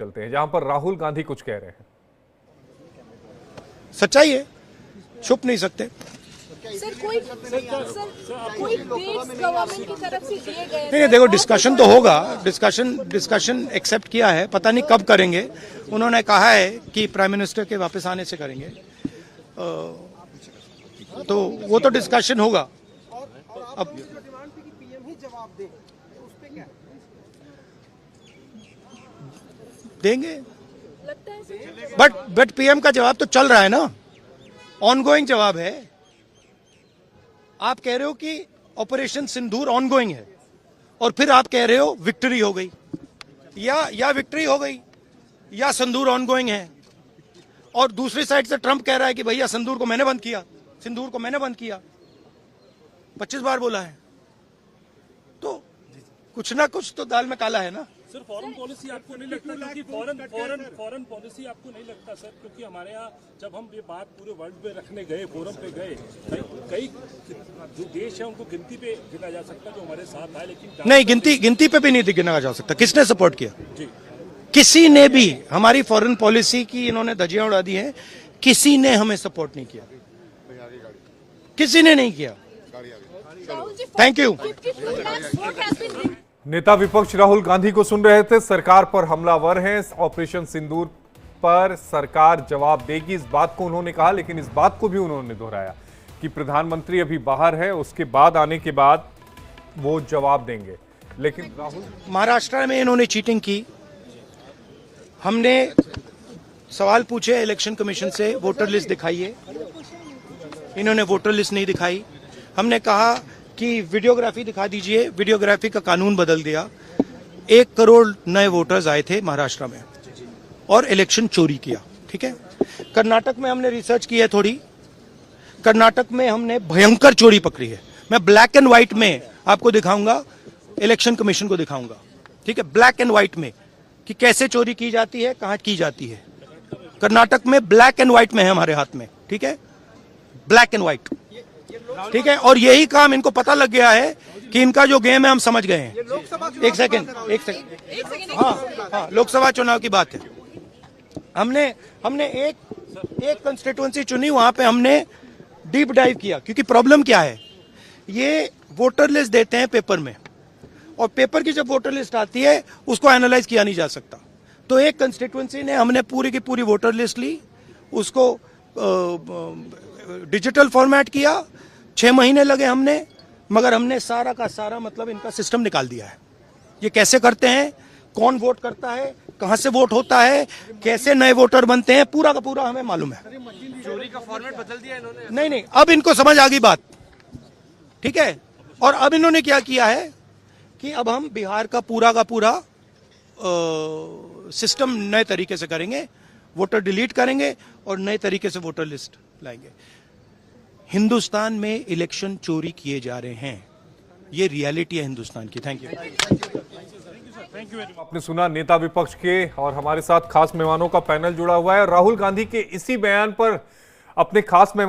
चलते हैं जहां पर राहुल गांधी कुछ कह रहे हैं। सच्चाई है, छुप नहीं सकते। सर कोई डेट्स गवर्नमेंट की तरफ से दिए गए नहीं, देखो डिस्कशन तो होगा, डिस्कशन एक्सेप्ट किया है, पता नहीं कब करेंगे। उन्होंने कहा है कि प्राइम मिनिस्टर के वापस आने से करेंगे, तो वो तो डिस्कशन होगा। अब देंगे, लगता है बट पीएम का जवाब तो चल रहा है ना, ऑनगोइंग जवाब है। आप कह रहे हो कि ऑपरेशन सिंदूर ऑनगोइंग है और फिर आप कह रहे हो विक्ट्री हो गई, या विक्ट्री हो गई या सिंदूर ऑनगोइंग है। और दूसरी साइड से ट्रंप कह रहा है कि भैया सिंदूर को मैंने बंद किया, सिंदूर को मैंने बंद किया, 25 बार बोला है। तो कुछ ना कुछ तो दाल में काला है ना। सर फॉरेन पॉलिसी आपको नहीं लगता, क्योंकि फॉरेन पॉलिसी आपको नहीं लगता सर, क्योंकि हमारे यहाँ जब हम ये बात पूरे वर्ल्ड में रखने गए, फोरम पे गए, कई जो देश है उनको गिनती पे गिना जा सकता जो हमारे साथ आए, लेकिन नहीं, गिनती पे भी नहीं गिना जा सकता। किसने सपोर्ट किया? किसी ने भी। हमारी फॉरेन पॉलिसी की इन्होंने धज्जियां उड़ा दी हैं, किसी ने हमें सपोर्ट नहीं किया, किसी ने नहीं किया। Thank you. नेता विपक्ष राहुल गांधी को सुन रहे थे। सरकार पर हमलावर हैं, ऑपरेशन सिंदूर पर सरकार जवाब देगी, इस बात को उन्होंने कहा। लेकिन इस बात को भी उन्होंने दोहराया कि प्रधानमंत्री अभी बाहर है, उसके बाद आने के बाद वो जवाब देंगे। लेकिन राहुल, महाराष्ट्र में इन्होंने चीटिंग की। हमने सवाल पूछे इलेक्शन कमीशन से, वोटर लिस्ट दिखाइए, इन्होंने वोटर लिस्ट नहीं दिखाई। हमने कहा कि वीडियोग्राफी दिखा दीजिए, वीडियोग्राफी का कानून बदल दिया। 1 करोड़ नए वोटर्स आए थे महाराष्ट्र में और इलेक्शन चोरी किया। ठीक है, कर्नाटक में हमने रिसर्च की है थोड़ी, कर्नाटक में हमने भयंकर चोरी पकड़ी है। मैं ब्लैक एंड व्हाइट में आपको दिखाऊंगा, इलेक्शन कमीशन को दिखाऊंगा। ठीक है, ब्लैक एंड व्हाइट में कि कैसे चोरी की जाती है, कहां की जाती है। कर्नाटक में ब्लैक एंड व्हाइट में है हमारे हाथ में। ठीक है, ब्लैक एंड व्हाइट। ठीक है, और यही काम इनको पता लग गया है कि इनका जो गेम है हम समझ गए हैं। एक सेकंड। हाँ, लोकसभा चुनाव की बात है। हमने एक कंस्टिट्यूएंसी चुनी, वहां पे हमने डीप डाइव किया। क्योंकि प्रॉब्लम क्या है, ये वोटर लिस्ट देते हैं पेपर में, और पेपर की जब वोटर लिस्ट आती है उसको एनालाइज किया नहीं जा सकता। तो एक कंस्टिट्यूएंसी ने हमने पूरी की पूरी वोटर लिस्ट ली, उसको डिजिटल फॉर्मेट किया। 6 महीने लगे हमने, मगर हमने सारा का सारा मतलब इनका सिस्टम निकाल दिया है। ये कैसे करते हैं, कौन वोट करता है, कहां से वोट होता है, कैसे नए वोटर बनते हैं, पूरा का पूरा हमें मालूम है। चोरी का फॉर्मेट बदल दिया इन्होंने। नहीं, अब इनको समझ आ गई बात। ठीक है, और अब इन्होंने क्या किया है कि अब हम बिहार का पूरा सिस्टम नए तरीके से करेंगे, वोटर डिलीट करेंगे और नए तरीके से वोटर लिस्ट लाएंगे। हिंदुस्तान में इलेक्शन चोरी किए जा रहे हैं, ये रियलिटी है हिंदुस्तान की। Thank you. आपने सुना नेता विपक्ष के, और हमारे साथ खास मेहमानों का पैनल जुड़ा हुआ है। राहुल गांधी के इसी बयान पर अपने खास मेहमान